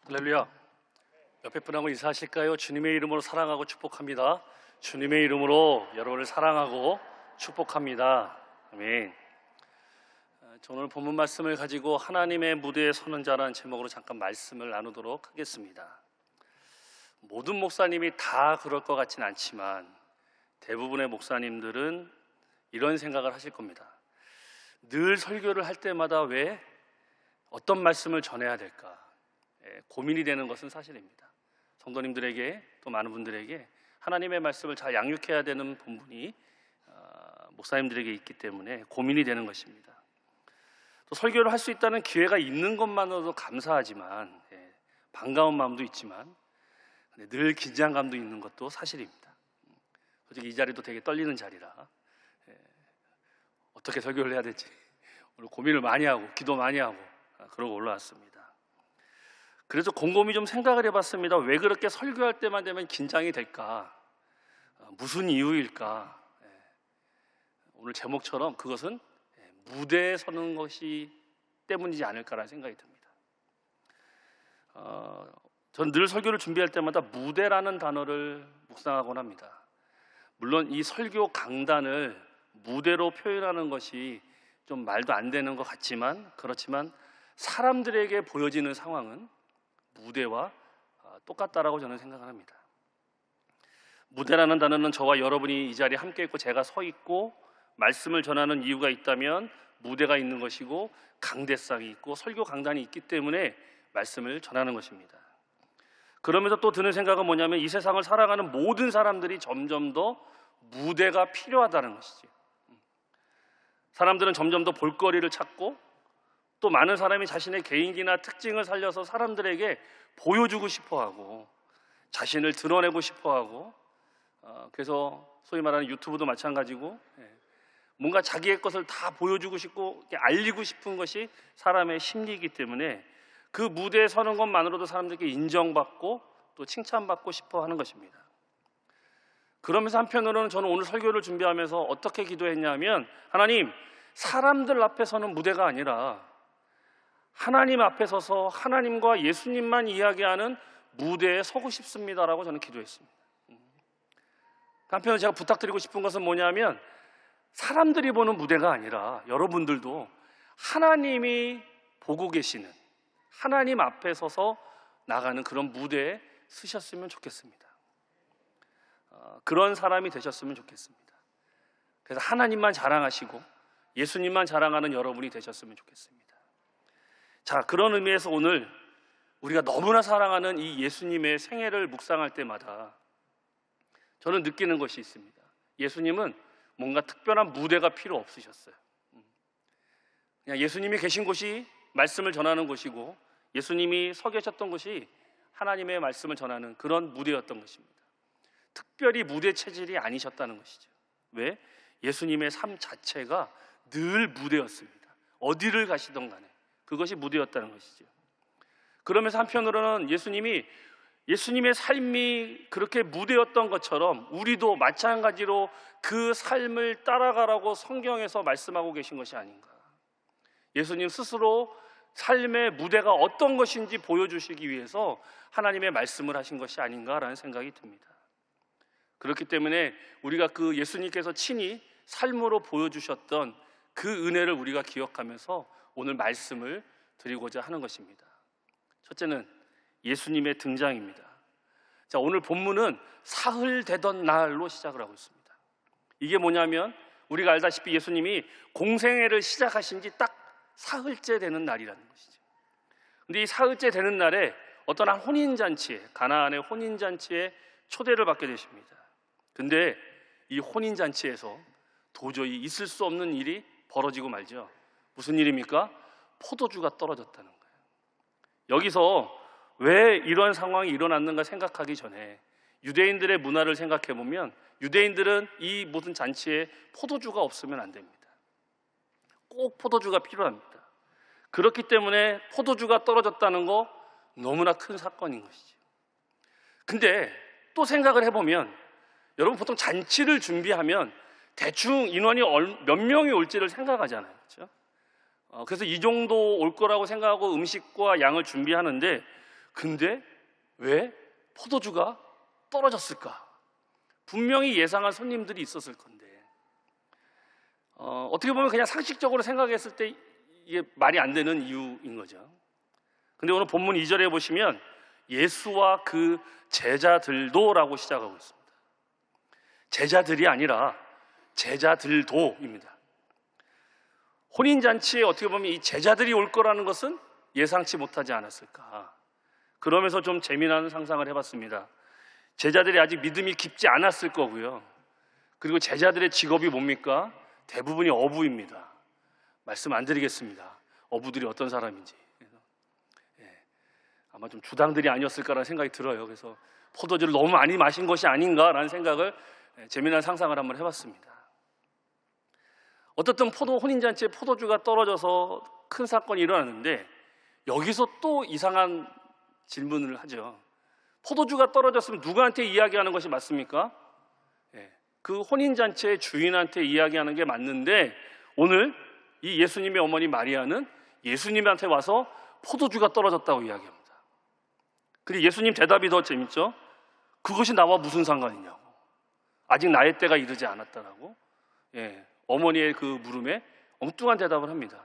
할렐루야. 옆에 분하고 인사하실까요? 주님의 이름으로 사랑하고 축복합니다. 주님의 이름으로 여러분을 사랑하고 축복합니다. 아멘. 저 오늘 본문 말씀을 가지고 하나님의 무대에 서는 자라는 제목으로 잠깐 말씀을 나누도록 하겠습니다. 모든 목사님이 다 그럴 것 같지는 않지만 대부분의 목사님들은 이런 생각을 하실 겁니다. 늘 설교를 할 때마다 왜 어떤 말씀을 전해야 될까 고민이 되는 것은 사실입니다. 성도님들에게 또 많은 분들에게 하나님의 말씀을 잘 양육해야 되는 본분이 목사님들에게 있기 때문에 고민이 되는 것입니다. 또 설교를 할 수 있다는 기회가 있는 것만으로도 감사하지만 반가운 마음도 있지만 늘 긴장감도 있는 것도 사실입니다. 솔직히 이 자리도 되게 떨리는 자리라 어떻게 설교를 해야 될지 오늘 고민을 많이 하고 기도 많이 하고 그러고 올라왔습니다. 그래서 곰곰이 좀 생각을 해봤습니다. 왜 그렇게 설교할 때만 되면 긴장이 될까? 무슨 이유일까? 오늘 제목처럼 그것은 무대에 서는 것이 때문이지 않을까라는 생각이 듭니다. 전 늘 설교를 준비할 때마다 무대라는 단어를 묵상하곤 합니다. 물론 이 설교 강단을 무대로 표현하는 것이 좀 말도 안 되는 것 같지만 그렇지만 사람들에게 보여지는 상황은 무대와 똑같다라고 저는 생각을 합니다. 무대라는 단어는 저와 여러분이 이 자리에 함께 있고 제가 서 있고 말씀을 전하는 이유가 있다면 무대가 있는 것이고 강대상이 있고 설교 강단이 있기 때문에 말씀을 전하는 것입니다. 그러면서 또 드는 생각은 뭐냐면 이 세상을 살아가는 모든 사람들이 점점 더 무대가 필요하다는 것이죠. 사람들은 점점 더 볼거리를 찾고 또 많은 사람이 자신의 개인기나 특징을 살려서 사람들에게 보여주고 싶어하고 자신을 드러내고 싶어하고 그래서 소위 말하는 유튜브도 마찬가지고 뭔가 자기의 것을 다 보여주고 싶고 알리고 싶은 것이 사람의 심리이기 때문에 그 무대에 서는 것만으로도 사람들에게 인정받고 또 칭찬받고 싶어 하는 것입니다. 그러면서 한편으로는 저는 오늘 설교를 준비하면서 어떻게 기도했냐면 하나님, 사람들 앞에 서는 무대가 아니라 하나님 앞에 서서 하나님과 예수님만 이야기하는 무대에 서고 싶습니다라고 저는 기도했습니다. 한편으로 제가 부탁드리고 싶은 것은 뭐냐면 사람들이 보는 무대가 아니라 여러분들도 하나님이 보고 계시는 하나님 앞에 서서 나가는 그런 무대에 서셨으면 좋겠습니다. 그런 사람이 되셨으면 좋겠습니다. 그래서 하나님만 자랑하시고 예수님만 자랑하는 여러분이 되셨으면 좋겠습니다. 자, 그런 의미에서 오늘 우리가 너무나 사랑하는 이 예수님의 생애를 묵상할 때마다 저는 느끼는 것이 있습니다. 예수님은 뭔가 특별한 무대가 필요 없으셨어요. 그냥 예수님이 계신 곳이 말씀을 전하는 곳이고 예수님이 서 계셨던 곳이 하나님의 말씀을 전하는 그런 무대였던 것입니다. 특별히 무대 체질이 아니셨다는 것이죠. 왜? 예수님의 삶 자체가 늘 무대였습니다. 어디를 가시던 간에 그것이 무대였다는 것이죠. 그러면서 한편으로는 예수님의 삶이 그렇게 무대였던 것처럼 우리도 마찬가지로 그 삶을 따라가라고 성경에서 말씀하고 계신 것이 아닌가. 예수님 스스로 삶의 무대가 어떤 것인지 보여주시기 위해서 하나님의 말씀을 하신 것이 아닌가라는 생각이 듭니다. 그렇기 때문에 우리가 그 예수님께서 친히 삶으로 보여주셨던 그 은혜를 우리가 기억하면서 오늘 말씀을 드리고자 하는 것입니다. 첫째는 예수님의 등장입니다. 자, 오늘 본문은 사흘 되던 날로 시작을 하고 있습니다. 이게 뭐냐면 우리가 알다시피 예수님이 공생애를 시작하신 지 딱 사흘째 되는 날이라는 것이죠. 근데 이 사흘째 되는 날에 어떤 한 혼인잔치에, 가나안의 혼인잔치에 초대를 받게 되십니다. 근데 이 혼인잔치에서 도저히 있을 수 없는 일이 벌어지고 말죠. 무슨 일입니까? 포도주가 떨어졌다는 거예요. 여기서 왜 이런 상황이 일어났는가 생각하기 전에 유대인들의 문화를 생각해 보면 유대인들은 이 모든 잔치에 포도주가 없으면 안 됩니다. 꼭 포도주가 필요합니다. 그렇기 때문에 포도주가 떨어졌다는 거 너무나 큰 사건인 것이죠. 근데 또 생각을 해보면 여러분 보통 잔치를 준비하면 대충 인원이 몇 명이 올지를 생각하잖아요. 그렇죠? 그래서 이 정도 올 거라고 생각하고 음식과 양을 준비하는데 근데 왜 포도주가 떨어졌을까? 분명히 예상한 손님들이 있었을 건데 어떻게 보면 그냥 상식적으로 생각했을 때 이게 말이 안 되는 이유인 거죠. 근데 오늘 본문 2절에 보시면 예수와 그 제자들도라고 시작하고 있습니다. 제자들이 아니라 제자들도입니다. 혼인잔치에 어떻게 보면 이 제자들이 올 거라는 것은 예상치 못하지 않았을까. 그러면서 좀 재미나는 상상을 해봤습니다. 제자들이 아직 믿음이 깊지 않았을 거고요. 그리고 제자들의 직업이 뭡니까? 대부분이 어부입니다. 말씀 안 드리겠습니다. 어부들이 어떤 사람인지. 아마 좀 주당들이 아니었을까라는 생각이 들어요. 그래서 포도주를 너무 많이 마신 것이 아닌가라는 생각을 재미난 상상을 한번 해봤습니다. 어떻든 혼인잔치에 포도주가 떨어져서 큰 사건이 일어났는데 여기서 또 이상한 질문을 하죠. 포도주가 떨어졌으면 누구한테 이야기하는 것이 맞습니까? 그 혼인잔치의 주인한테 이야기하는 게 맞는데 오늘 이 예수님의 어머니 마리아는 예수님한테 와서 포도주가 떨어졌다고 이야기합니다. 그리고 예수님 대답이 더 재밌죠. 그것이 나와 무슨 상관이냐고. 아직 나의 때가 이르지 않았다라고. 어머니의 그 물음에 엉뚱한 대답을 합니다.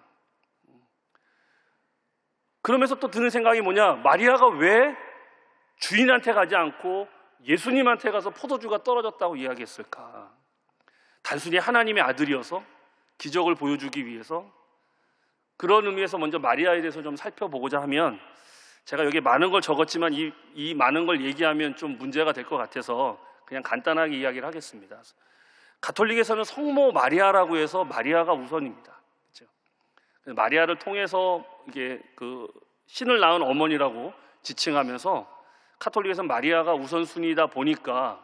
그러면서 또 드는 생각이 뭐냐? 마리아가 왜 주인한테 가지 않고 예수님한테 가서 포도주가 떨어졌다고 이야기했을까? 단순히 하나님의 아들이어서 기적을 보여주기 위해서? 그런 의미에서 먼저 마리아에 대해서 좀 살펴보고자 하면 제가 여기 많은 걸 적었지만 이 많은 걸 얘기하면 좀 문제가 될 것 같아서 그냥 간단하게 이야기를 하겠습니다. 가톨릭에서는 성모 마리아라고 해서 마리아가 우선입니다. 그렇죠? 마리아를 통해서 이게 그 신을 낳은 어머니라고 지칭하면서 카톨릭에서는 마리아가 우선순위다 보니까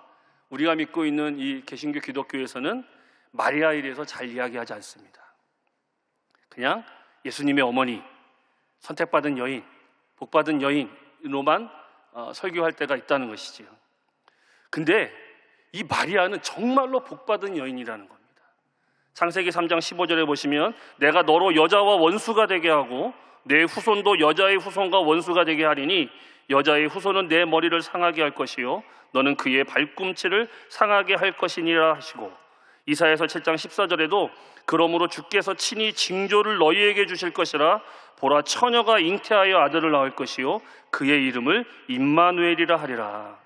우리가 믿고 있는 이 개신교 기독교에서는 마리아에 대해서 잘 이야기하지 않습니다. 그냥 예수님의 어머니, 선택받은 여인, 복받은 여인으로만 설교할 때가 있다는 것이지요. 근데 이 마리아는 정말로 복받은 여인이라는 겁니다. 창세기 3장 15절에 보시면 내가 너로 여자와 원수가 되게 하고 내 후손도 여자의 후손과 원수가 되게 하리니 여자의 후손은 내 머리를 상하게 할 것이요 너는 그의 발꿈치를 상하게 할 것이니라 하시고 이사야서 7장 14절에도 그러므로 주께서 친히 징조를 너희에게 주실 것이라 보라 처녀가 잉태하여 아들을 낳을 것이요 그의 이름을 임마누엘이라 하리라.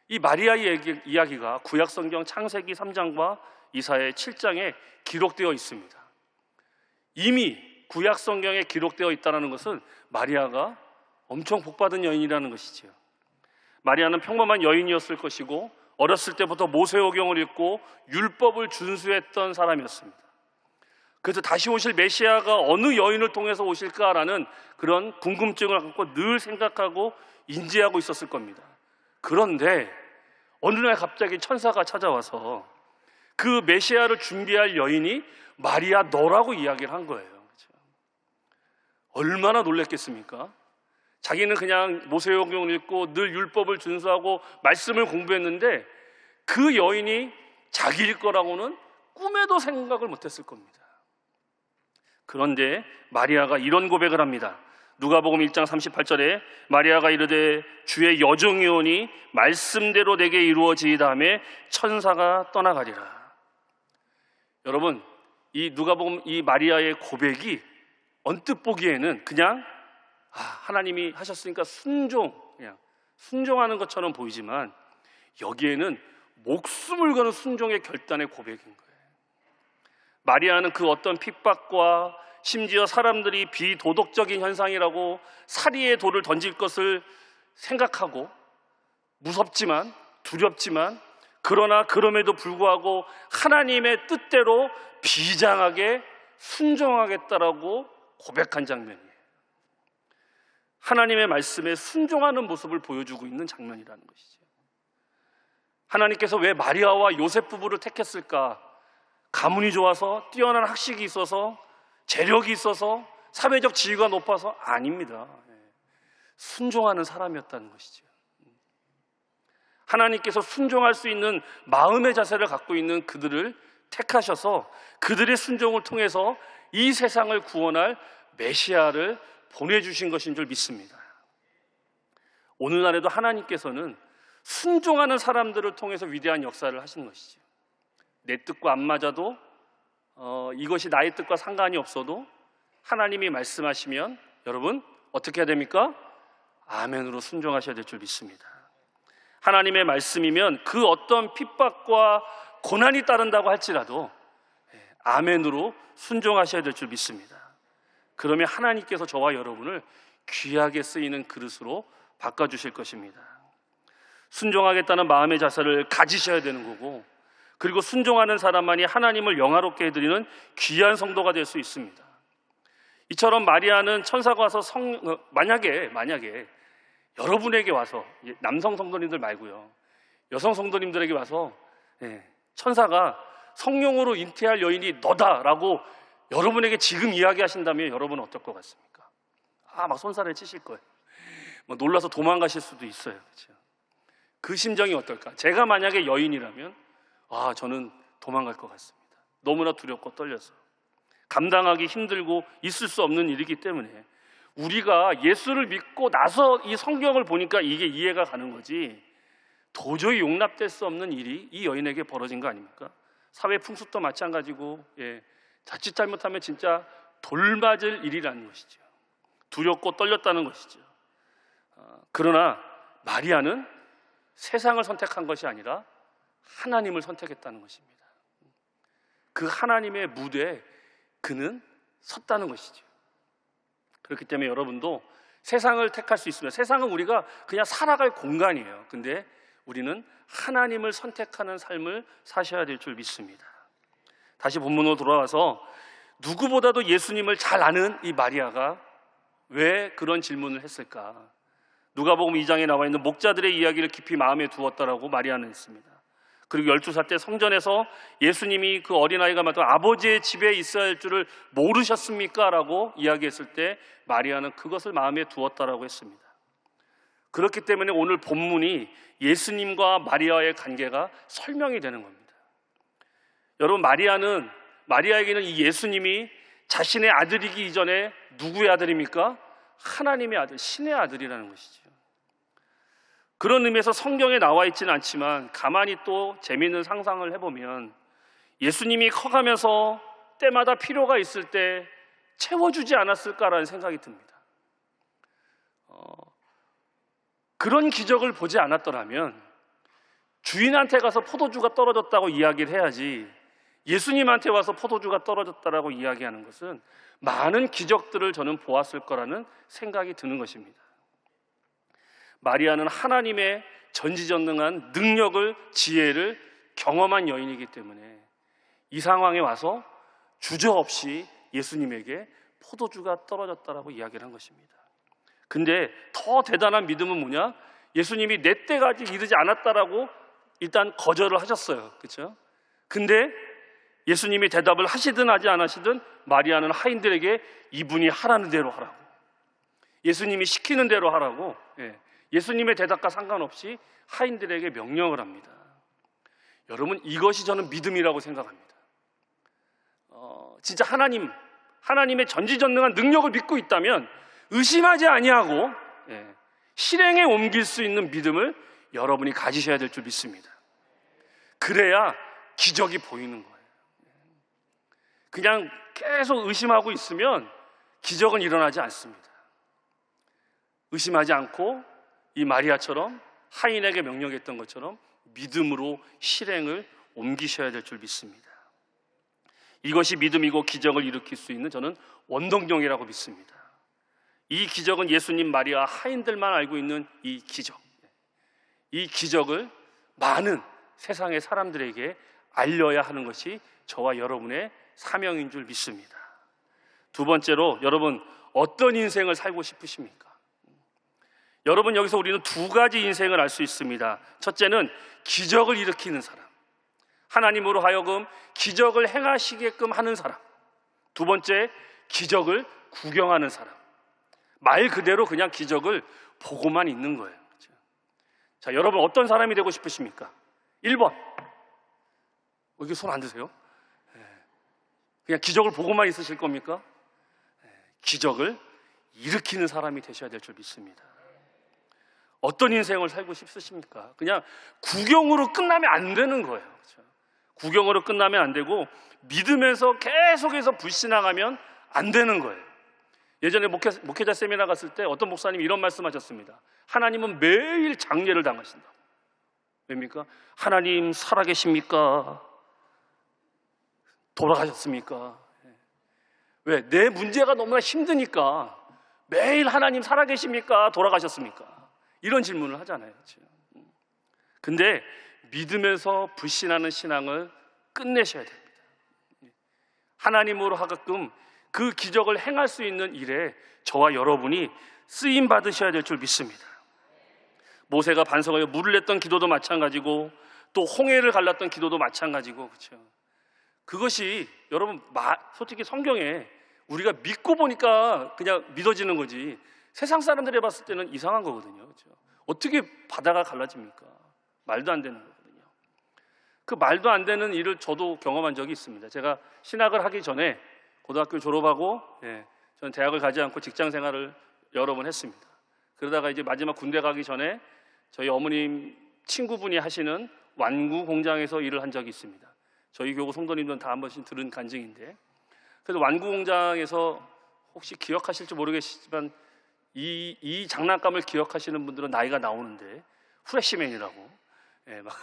이 마리아의 이야기가 구약성경 창세기 3장과 이사야 7장에 기록되어 있습니다. 이미 구약성경에 기록되어 있다는 것은 마리아가 엄청 복받은 여인이라는 것이지요. 마리아는 평범한 여인이었을 것이고 어렸을 때부터 모세오경을 읽고 율법을 준수했던 사람이었습니다. 그래서 다시 오실 메시아가 어느 여인을 통해서 오실까라는 그런 궁금증을 갖고 늘 생각하고 인지하고 있었을 겁니다. 그런데 어느 날 갑자기 천사가 찾아와서 그 메시아를 준비할 여인이 마리아 너라고 이야기를 한 거예요. 그렇죠? 얼마나 놀랬겠습니까? 자기는 그냥 모세오경을 읽고 늘 율법을 준수하고 말씀을 공부했는데 그 여인이 자기일 거라고는 꿈에도 생각을 못했을 겁니다. 그런데 마리아가 이런 고백을 합니다. 누가복음 1장 38절에 마리아가 이르되 주의 여종이 오니 말씀대로 내게 이루어지이다 하며 천사가 떠나가리라. 여러분, 이 누가복음 이 마리아의 고백이 언뜻 보기에는 그냥 하나님이 하셨으니까 그냥 순종하는 것처럼 보이지만 여기에는 목숨을 거는 순종의 결단의 고백인 거예요. 마리아는 그 어떤 핍박과 심지어 사람들이 비도덕적인 현상이라고 사리의 돌을 던질 것을 생각하고 무섭지만 두렵지만 그러나 그럼에도 불구하고 하나님의 뜻대로 비장하게 순종하겠다라고 고백한 장면이에요. 하나님의 말씀에 순종하는 모습을 보여주고 있는 장면이라는 것이죠. 하나님께서 왜 마리아와 요셉 부부를 택했을까? 가문이 좋아서 뛰어난 학식이 있어서 재력이 있어서 사회적 지위가 높아서 아닙니다. 순종하는 사람이었다는 것이죠. 하나님께서 순종할 수 있는 마음의 자세를 갖고 있는 그들을 택하셔서 그들의 순종을 통해서 이 세상을 구원할 메시아를 보내주신 것인 줄 믿습니다. 오늘날에도 하나님께서는 순종하는 사람들을 통해서 위대한 역사를 하시는 것이죠. 내 뜻과 안 맞아도 이것이 나의 뜻과 상관이 없어도 하나님이 말씀하시면 여러분 어떻게 해야 됩니까? 아멘으로 순종하셔야 될 줄 믿습니다. 하나님의 말씀이면 그 어떤 핍박과 고난이 따른다고 할지라도 아멘으로 순종하셔야 될 줄 믿습니다. 그러면 하나님께서 저와 여러분을 귀하게 쓰이는 그릇으로 바꿔주실 것입니다. 순종하겠다는 마음의 자세를 가지셔야 되는 거고, 그리고 순종하는 사람만이 하나님을 영화롭게 해드리는 귀한 성도가 될 수 있습니다. 이처럼 마리아는 천사가 와서 만약에 여러분에게 와서, 남성 성도님들 말고요, 여성 성도님들에게 와서 천사가 성령으로 잉태할 여인이 너다라고 여러분에게 지금 이야기하신다면 여러분은 어떨 것 같습니까? 막 손살을 치실 거예요. 놀라서 도망가실 수도 있어요. 그렇죠? 그 심정이 어떨까? 제가 만약에 여인이라면 저는 도망갈 것 같습니다. 너무나 두렵고 떨려서 감당하기 힘들고 있을 수 없는 일이기 때문에 우리가 예수를 믿고 나서 이 성경을 보니까 이게 이해가 가는 거지, 도저히 용납될 수 없는 일이 이 여인에게 벌어진 거 아닙니까? 사회 풍습도 마찬가지고, 자칫 잘못하면 진짜 돌맞을 일이라는 것이죠. 두렵고 떨렸다는 것이죠. 그러나 마리아는 세상을 선택한 것이 아니라 하나님을 선택했다는 것입니다. 그 하나님의 무대에 그는 섰다는 것이죠. 그렇기 때문에 여러분도 세상을 택할 수 있습니다. 세상은 우리가 그냥 살아갈 공간이에요. 근데 우리는 하나님을 선택하는 삶을 사셔야 될 줄 믿습니다. 다시 본문으로 돌아와서 누구보다도 예수님을 잘 아는 이 마리아가 왜 그런 질문을 했을까? 누가복음 2장에 나와 있는 목자들의 이야기를 깊이 마음에 두었다라고 마리아는 했습니다. 그리고 12살 때 성전에서 예수님이 그 어린아이가 맡은 아버지의 집에 있어야 할 줄을 모르셨습니까? 라고 이야기했을 때 마리아는 그것을 마음에 두었다라고 했습니다. 그렇기 때문에 오늘 본문이 예수님과 마리아의 관계가 설명이 되는 겁니다. 여러분, 마리아에게는 이 예수님이 자신의 아들이기 이전에 누구의 아들입니까? 하나님의 아들, 신의 아들이라는 것이죠. 그런 의미에서 성경에 나와 있지는 않지만 가만히 또 재미있는 상상을 해보면 예수님이 커가면서 때마다 필요가 있을 때 채워주지 않았을까라는 생각이 듭니다. 그런 기적을 보지 않았더라면 주인한테 가서 포도주가 떨어졌다고 이야기를 해야지, 예수님한테 와서 포도주가 떨어졌다라고 이야기하는 것은 많은 기적들을 저는 보았을 거라는 생각이 드는 것입니다. 마리아는 하나님의 전지전능한 능력을, 지혜를 경험한 여인이기 때문에 이 상황에 와서 주저없이 예수님에게 포도주가 떨어졌다라고 이야기를 한 것입니다. 근데 더 대단한 믿음은 뭐냐? 예수님이 내 때가 아직 이르지 않았다라고 일단 거절을 하셨어요. 그렇죠? 근데 예수님이 대답을 하시든 하지 않으시든 마리아는 하인들에게 이분이 하라는 대로 하라고, 예수님이 시키는 대로 하라고, 예수님의 대답과 상관없이 하인들에게 명령을 합니다. 여러분, 이것이 저는 믿음이라고 생각합니다. 진짜 하나님의 전지전능한 능력을 믿고 있다면 의심하지 아니하고 실행에 옮길 수 있는 믿음을 여러분이 가지셔야 될 줄 믿습니다. 그래야 기적이 보이는 거예요. 그냥 계속 의심하고 있으면 기적은 일어나지 않습니다. 의심하지 않고 이 마리아처럼 하인에게 명령했던 것처럼 믿음으로 실행을 옮기셔야 될 줄 믿습니다. 이것이 믿음이고 기적을 일으킬 수 있는 저는 원동력이라고 믿습니다. 이 기적은 예수님, 마리아, 하인들만 알고 있는 이 기적을 많은 세상의 사람들에게 알려야 하는 것이 저와 여러분의 사명인 줄 믿습니다. 두 번째로, 여러분 어떤 인생을 살고 싶으십니까? 여러분, 여기서 우리는 두 가지 인생을 알 수 있습니다. 첫째는 기적을 일으키는 사람, 하나님으로 하여금 기적을 행하시게끔 하는 사람. 두 번째, 기적을 구경하는 사람. 말 그대로 그냥 기적을 보고만 있는 거예요. 그렇죠? 자, 여러분 어떤 사람이 되고 싶으십니까? 1번. 이게 손 안 드세요? 그냥 기적을 보고만 있으실 겁니까? 기적을 일으키는 사람이 되셔야 될 줄 믿습니다. 어떤 인생을 살고 싶으십니까? 그냥 구경으로 끝나면 안 되는 거예요. 그렇죠? 구경으로 끝나면 안 되고 믿음에서 계속해서 불신앙하면 안 되는 거예요. 예전에 목회자 세미나 갔을 때 어떤 목사님이 이런 말씀하셨습니다. 하나님은 매일 장례를 당하신다. 왜입니까? 하나님 살아계십니까? 돌아가셨습니까? 왜? 내 문제가 너무나 힘드니까 매일 하나님 살아계십니까? 돌아가셨습니까? 이런 질문을 하잖아요. 그렇죠? 근데 믿으면서 불신하는 신앙을 끝내셔야 됩니다. 하나님으로 하게끔 그 기적을 행할 수 있는 일에 저와 여러분이 쓰임 받으셔야 될 줄 믿습니다. 모세가 반석에 물을 냈던 기도도 마찬가지고 또 홍해를 갈랐던 기도도 마찬가지고 그렇죠. 그것이 여러분 솔직히 성경에 우리가 믿고 보니까 그냥 믿어지는 거지 세상 사람들이 봤을 때는 이상한 거거든요. 그렇죠? 어떻게 바다가 갈라집니까? 말도 안 되는 거거든요. 그 말도 안 되는 일을 저도 경험한 적이 있습니다. 제가 신학을 하기 전에 고등학교 졸업하고 저는 대학을 가지 않고 직장 생활을 여러 번 했습니다. 그러다가 이제 마지막 군대 가기 전에 저희 어머님 친구분이 하시는 완구 공장에서 일을 한 적이 있습니다. 저희 교구 성도님들은 다 한 번씩 들은 간증인데, 그래서 완구 공장에서 혹시 기억하실지 모르겠지만 이 장난감을 기억하시는 분들은 나이가 나오는데 후레쉬맨이라고 막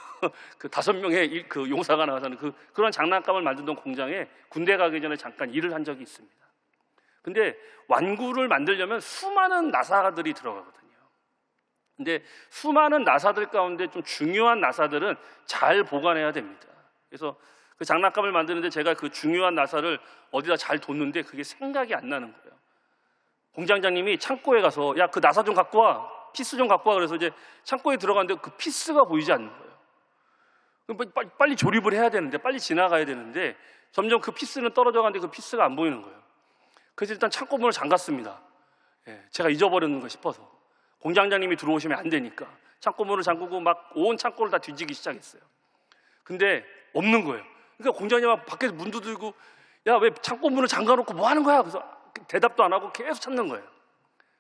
그 5명의 그 용사가 나와서는 그런 장난감을 만들던 공장에 군대 가기 전에 잠깐 일을 한 적이 있습니다. 근데 완구를 만들려면 수많은 나사들이 들어가거든요. 근데 수많은 나사들 가운데 좀 중요한 나사들은 잘 보관해야 됩니다. 그래서 그 장난감을 만드는데 제가 그 중요한 나사를 어디다 잘 뒀는데 그게 생각이 안 나는 거예요. 공장장님이 창고에 가서 야, 그 나사 좀 갖고 와, 피스 좀 갖고 와. 그래서 이제 창고에 들어갔는데 그 피스가 보이지 않는 거예요. 그럼 빨리 조립을 해야 되는데, 빨리 지나가야 되는데 점점 그 피스는 떨어져 가는데 그 피스가 안 보이는 거예요. 그래서 일단 창고 문을 잠갔습니다. 제가 잊어버렸는 거 싶어서. 공장장님이 들어오시면 안 되니까 창고 문을 잠그고 막 온 창고를 다 뒤지기 시작했어요. 근데 없는 거예요. 그러니까 공장장님이 밖에서 문 두들고 야, 왜 창고 문을 잠가놓고 뭐 하는 거야? 그래서 대답도 안 하고 계속 찾는 거예요.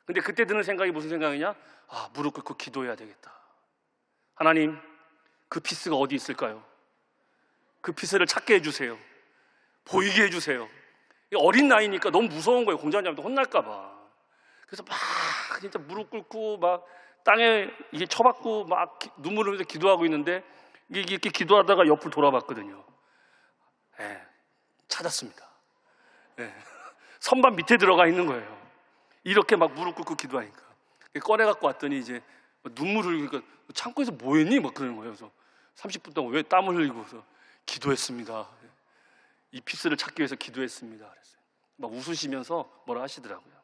근데 그때 드는 생각이 무슨 생각이냐? 아, 무릎 꿇고 기도해야 되겠다. 하나님, 그 피스가 어디 있을까요? 그 피스를 찾게 해주세요. 보이게 해주세요. 어린 나이니까 너무 무서운 거예요. 공장장님도 혼날까 봐. 그래서 막 진짜 무릎 꿇고 막 땅에 이게 쳐박고 막 눈물을 흘리면서 기도하고 있는데 이렇게 기도하다가 옆을 돌아봤거든요. 찾았습니다. 선반 밑에 들어가 있는 거예요. 이렇게 막 무릎 꿇고 기도하니까 꺼내 갖고 왔더니 이제 눈물 흘리니까 창고에서 뭐 했니? 막 그러는 거예요. 그래서 30분 동안 왜 땀을 흘리고 그래서 기도했습니다. 이 피스를 찾기 위해서 기도했습니다. 그랬어요. 막 웃으시면서 뭐라 하시더라고요.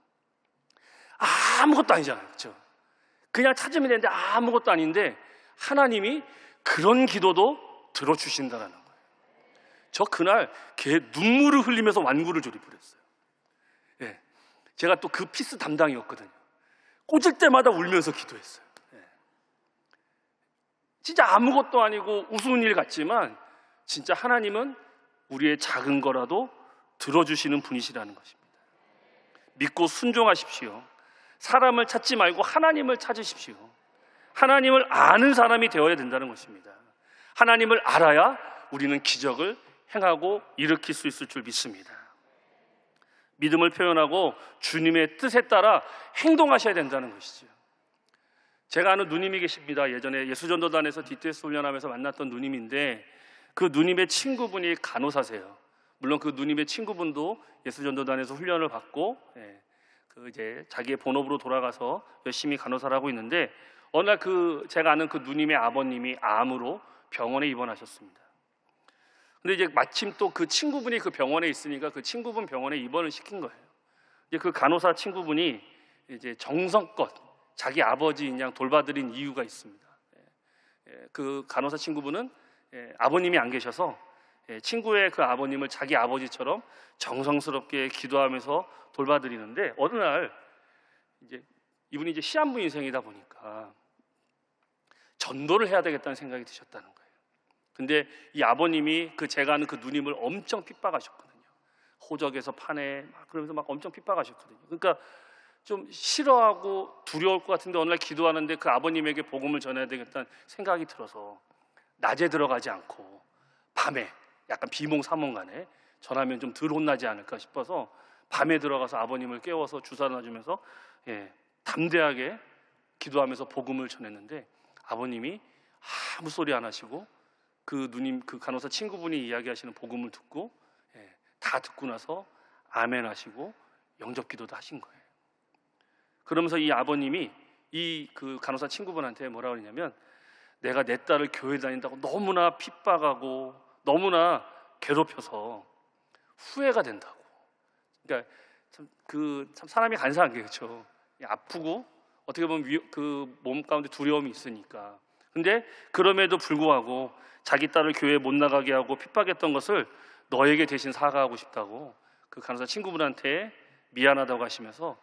아무것도 아니잖아요. 그렇죠? 그냥 찾으면 되는데 아무것도 아닌데 하나님이 그런 기도도 들어주신다라는 거예요. 저 그날 눈물을 흘리면서 완구를 조립을 했어요. 제가 또 그 피스 담당이었거든요. 꽂을 때마다 울면서 기도했어요. 진짜 아무것도 아니고 우스운 일 같지만 진짜 하나님은 우리의 작은 거라도 들어주시는 분이시라는 것입니다. 믿고 순종하십시오. 사람을 찾지 말고 하나님을 찾으십시오. 하나님을 아는 사람이 되어야 된다는 것입니다. 하나님을 알아야 우리는 기적을 행하고 일으킬 수 있을 줄 믿습니다. 믿음을 표현하고 주님의 뜻에 따라 행동하셔야 된다는 것이죠. 제가 아는 누님이 계십니다. 예전에 예수전도단에서 DTS 훈련하면서 만났던 누님인데 그 누님의 친구분이 간호사세요. 물론 그 누님의 친구분도 예수전도단에서 훈련을 받고 이제 자기의 본업으로 돌아가서 열심히 간호사를 하고 있는데 어느 날 제가 아는 그 누님의 아버님이 암으로 병원에 입원하셨습니다. 근데 이제 마침 또 그 친구분이 그 병원에 있으니까 그 친구분 병원에 입원을 시킨 거예요. 이제 그 간호사 친구분이 이제 정성껏 자기 아버지인 양 돌봐드린 이유가 있습니다. 그 간호사 친구분은 아버님이 안 계셔서 친구의 그 아버님을 자기 아버지처럼 정성스럽게 기도하면서 돌봐드리는데 어느 날 이제 이분이 이제 시한부 인생이다 보니까 전도를 해야 되겠다는 생각이 드셨다는 거예요. 근데 이 아버님이 제가 아는 그 누님을 엄청 핍박하셨거든요. 호적에서 파내 막 그러면서 막 엄청 핍박하셨거든요. 그러니까 좀 싫어하고 두려울 것 같은데 어느 날 기도하는데 그 아버님에게 복음을 전해야 되겠다는 생각이 들어서 낮에 들어가지 않고 밤에 약간 비몽사몽간에 전하면 좀 덜 혼나지 않을까 싶어서 밤에 들어가서 아버님을 깨워서 주사 놔주면서 담대하게 기도하면서 복음을 전했는데 아버님이 아무 소리 안 하시고 그 누님, 그 간호사 친구분이 이야기하시는 복음을 듣고 다 듣고 나서 아멘 하시고 영접 기도도 하신 거예요. 그러면서 이 아버님이 이 그 간호사 친구분한테 뭐라 그러냐면 내가 내 딸을 교회 다닌다고 너무나 핍박하고 너무나 괴롭혀서 후회가 된다고. 그러니까 참 사람이 간사한 게 그렇죠. 아프고 어떻게 보면 그 몸 가운데 두려움이 있으니까. 근데 그럼에도 불구하고 자기 딸을 교회에 못 나가게 하고 핍박했던 것을 너에게 대신 사과하고 싶다고 그 간호사 친구분한테 미안하다고 하시면서,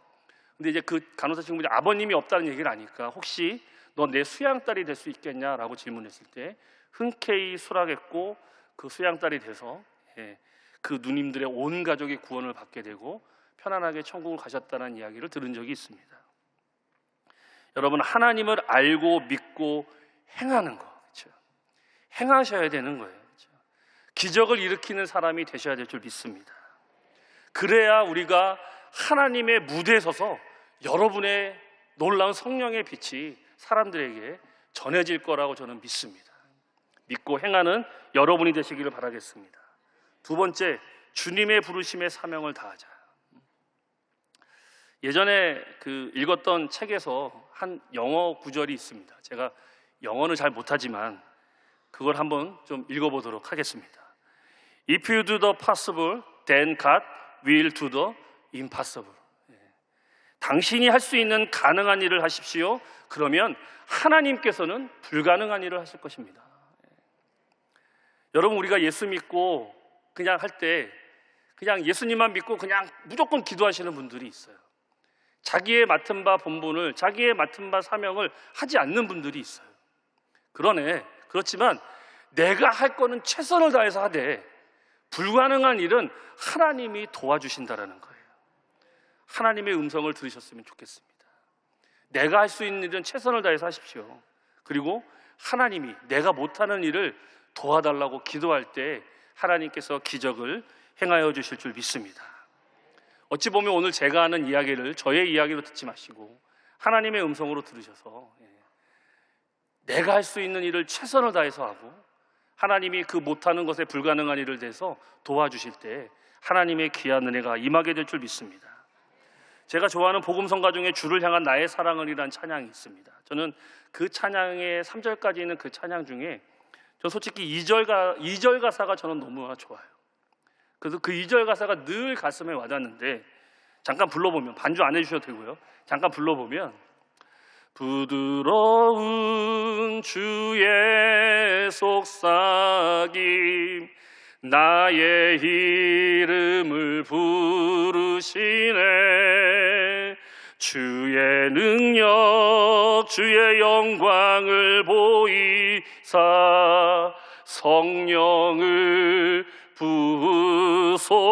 근데 이제 그 간호사 친구분이 아버님이 없다는 얘기를 아니까 혹시 너 내 수양딸이 될 수 있겠냐라고 질문했을 때 흔쾌히 수락했고 그 수양딸이 돼서 그 누님들의 온 가족이 구원을 받게 되고 편안하게 천국을 가셨다는 이야기를 들은 적이 있습니다. 여러분, 하나님을 알고 믿고 행하는 거, 그렇죠? 행하셔야 되는 거예요. 그렇죠? 기적을 일으키는 사람이 되셔야 될 줄 믿습니다. 그래야 우리가 하나님의 무대에 서서 여러분의 놀라운 성령의 빛이 사람들에게 전해질 거라고 저는 믿습니다. 믿고 행하는 여러분이 되시기를 바라겠습니다. 두 번째, 주님의 부르심의 사명을 다하자. 예전에 읽었던 책에서 한 영어 구절이 있습니다. 제가 영어는 잘 못하지만 그걸 한번 좀 읽어보도록 하겠습니다. If you do the possible, then God will do the impossible. 당신이 할 수 있는 가능한 일을 하십시오. 그러면 하나님께서는 불가능한 일을 하실 것입니다. 여러분, 우리가 예수 믿고 그냥 할 때 그냥 예수님만 믿고 그냥 무조건 기도하시는 분들이 있어요. 자기의 맡은 바 본분을, 자기의 맡은 바 사명을 하지 않는 분들이 있어요. 그렇지만 내가 할 거는 최선을 다해서 하되 불가능한 일은 하나님이 도와주신다라는 거예요. 하나님의 음성을 들으셨으면 좋겠습니다. 내가 할 수 있는 일은 최선을 다해서 하십시오. 그리고 하나님이 내가 못하는 일을 도와달라고 기도할 때 하나님께서 기적을 행하여 주실 줄 믿습니다. 어찌 보면 오늘 제가 하는 이야기를 저의 이야기로 듣지 마시고 하나님의 음성으로 들으셔서 내가 할 수 있는 일을 최선을 다해서 하고 하나님이 그 못하는 것에 불가능한 일을 대해서 도와주실 때 하나님의 귀한 은혜가 임하게 될 줄 믿습니다. 제가 좋아하는 복음성가 중에 주를 향한 나의 사랑을이라는 찬양이 있습니다. 저는 그 찬양의 3절까지 있는 그 찬양 중에 저 솔직히 2절 가사가 저는 너무나 좋아요. 그래서 그 2절 가사가 늘 가슴에 와닿는데 잠깐 불러보면, 반주 안 해주셔도 되고요, 잠깐 불러보면 부드러운 주의 속삭임 나의 이름을 부르시네 주의 능력 주의 영광을 보이사 성령을 부으소서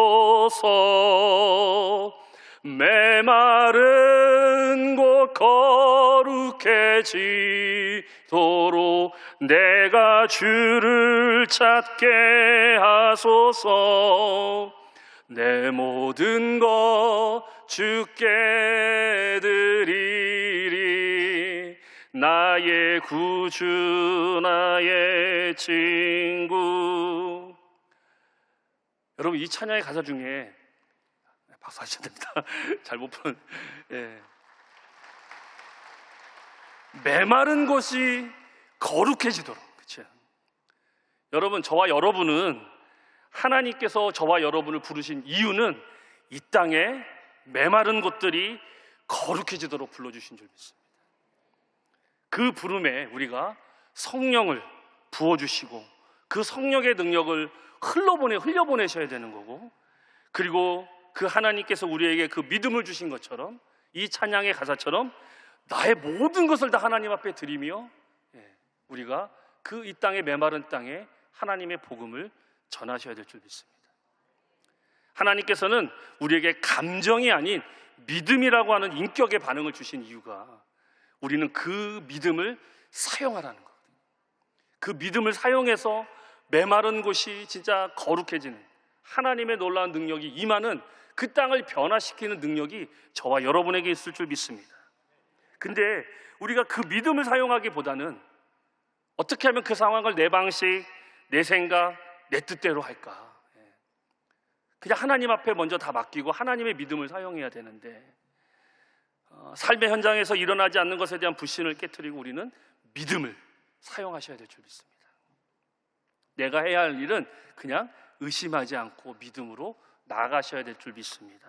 메마른 곳 거룩해지도록 내가 주를 찾게 하소서 내 모든 것 주께 드리리 나의 구주 나의 친구. 여러분, 이 찬양의 가사 중에 박수 하셔야 됩니다. 잘 못 푸는. 메마른 곳이 거룩해지도록. 그렇죠? 여러분, 저와 여러분은 하나님께서 저와 여러분을 부르신 이유는 이 땅에 메마른 곳들이 거룩해지도록 불러주신 줄 믿습니다. 그 부름에 우리가 성령을 부어주시고 그 성령의 능력을 흘려보내셔야 되는 거고, 그리고 그 하나님께서 우리에게 그 믿음을 주신 것처럼 이 찬양의 가사처럼 나의 모든 것을 다 하나님 앞에 드리며 우리가 그 이 땅의 메마른 땅에 하나님의 복음을 전하셔야 될 줄 믿습니다. 하나님께서는 우리에게 감정이 아닌 믿음이라고 하는 인격의 반응을 주신 이유가 우리는 그 믿음을 사용하라는 거거든요. 그 믿음을 사용해서 메마른 곳이 진짜 거룩해지는 하나님의 놀라운 능력이 임하는 그 땅을 변화시키는 능력이 저와 여러분에게 있을 줄 믿습니다. 근데 우리가 그 믿음을 사용하기보다는 어떻게 하면 그 상황을 내 방식, 내 생각, 내 뜻대로 할까? 그냥 하나님 앞에 먼저 다 맡기고 하나님의 믿음을 사용해야 되는데 삶의 현장에서 일어나지 않는 것에 대한 불신을 깨트리고 우리는 믿음을 사용하셔야 될 줄 믿습니다. 내가 해야 할 일은 그냥 의심하지 않고 믿음으로 나아가셔야 될 줄 믿습니다.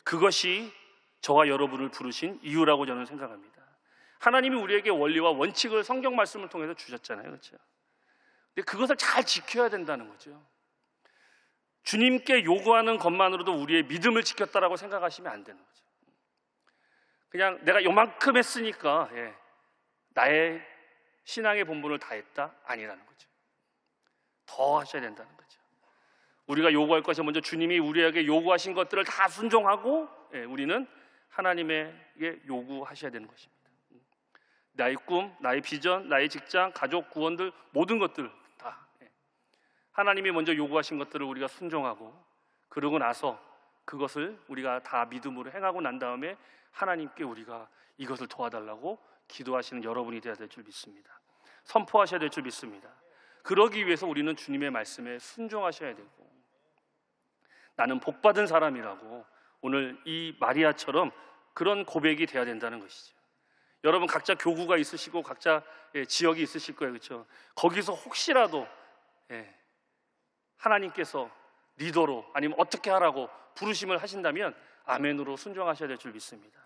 그것이 저와 여러분을 부르신 이유라고 저는 생각합니다. 하나님이 우리에게 원리와 원칙을 성경 말씀을 통해서 주셨잖아요, 그렇죠? 근데 그것을 잘 지켜야 된다는 거죠. 주님께 요구하는 것만으로도 우리의 믿음을 지켰다라고 생각하시면 안 되는 거죠. 그냥 내가 요만큼 했으니까 나의 신앙의 본분을 다했다? 아니라는 거죠. 더 하셔야 된다는 거죠. 우리가 요구할 것이 먼저 주님이 우리에게 요구하신 것들을 다 순종하고 우리는 하나님에게 요구하셔야 되는 것입니다. 나의 꿈, 나의 비전, 나의 직장, 가족, 구원들 모든 것들 다 하나님이 먼저 요구하신 것들을 우리가 순종하고 그러고 나서 그것을 우리가 다 믿음으로 행하고 난 다음에 하나님께 우리가 이것을 도와달라고 기도하시는 여러분이 되어야 될 줄 믿습니다. 선포하셔야 될 줄 믿습니다. 그러기 위해서 우리는 주님의 말씀에 순종하셔야 되고 나는 복받은 사람이라고 오늘 이 마리아처럼 그런 고백이 돼야 된다는 것이죠. 여러분 각자 교구가 있으시고 각자 지역이 있으실 거예요, 그렇죠? 거기서 혹시라도 하나님께서 리더로 아니면 어떻게 하라고 부르심을 하신다면 아멘으로 순종하셔야 될 줄 믿습니다.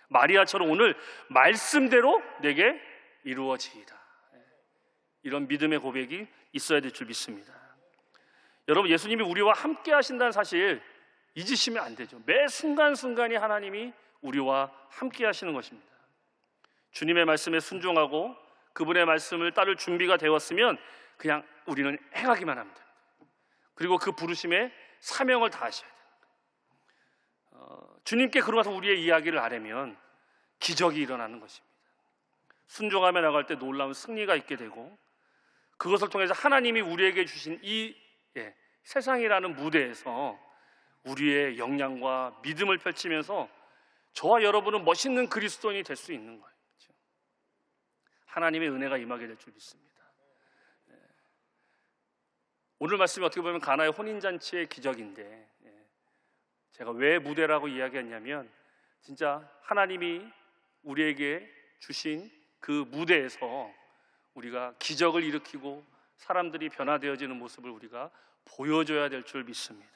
마리아처럼 오늘 말씀대로 내게 이루어지이다. 이런 믿음의 고백이 있어야 될 줄 믿습니다. 여러분 예수님이 우리와 함께 하신다는 사실 잊으시면 안 되죠. 매 순간순간이 하나님이 우리와 함께 하시는 것입니다. 주님의 말씀에 순종하고 그분의 말씀을 따를 준비가 되었으면 그냥 우리는 행하기만 하면 됩니다. 그리고 그 부르심에 사명을 다하셔야 돼요. 주님께 그러면서 우리의 이야기를 아뢰면 기적이 일어나는 것입니다. 순종하며 나갈 때 놀라운 승리가 있게 되고 그것을 통해서 하나님이 우리에게 주신 이 세상이라는 무대에서 우리의 역량과 믿음을 펼치면서 저와 여러분은 멋있는 그리스도인이 될 수 있는 거예요. 그렇죠? 하나님의 은혜가 임하게 될 줄 믿습니다. 오늘 말씀이 어떻게 보면 가나의 혼인잔치의 기적인데 제가 왜 무대라고 이야기했냐면 진짜 하나님이 우리에게 주신 그 무대에서 우리가 기적을 일으키고 사람들이 변화되어지는 모습을 우리가 보여줘야 될 줄 믿습니다.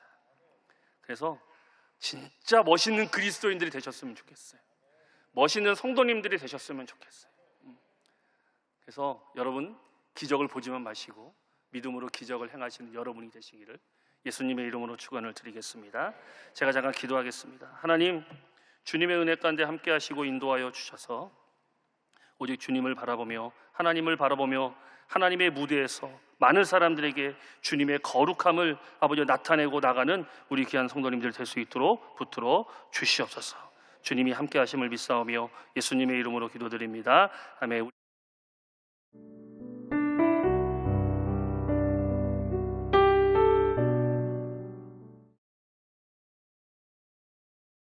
그래서 진짜 멋있는 그리스도인들이 되셨으면 좋겠어요. 멋있는 성도님들이 되셨으면 좋겠어요. 그래서 여러분 기적을 보지만 마시고 믿음으로 기적을 행하시는 여러분이 되시기를 예수님의 이름으로 축원을 드리겠습니다. 제가 잠깐 기도하겠습니다. 하나님, 주님의 은혜 가운데 함께 하시고 인도하여 주셔서 오직 주님을 바라보며 하나님을 바라보며 하나님의 무대에서 많은 사람들에게 주님의 거룩함을 아버지 나타내고 나가는 우리 귀한 성도님들 될 수 있도록 붙들어 주시옵소서. 주님이 함께 하심을 믿사오며 예수님의 이름으로 기도드립니다. 아멘.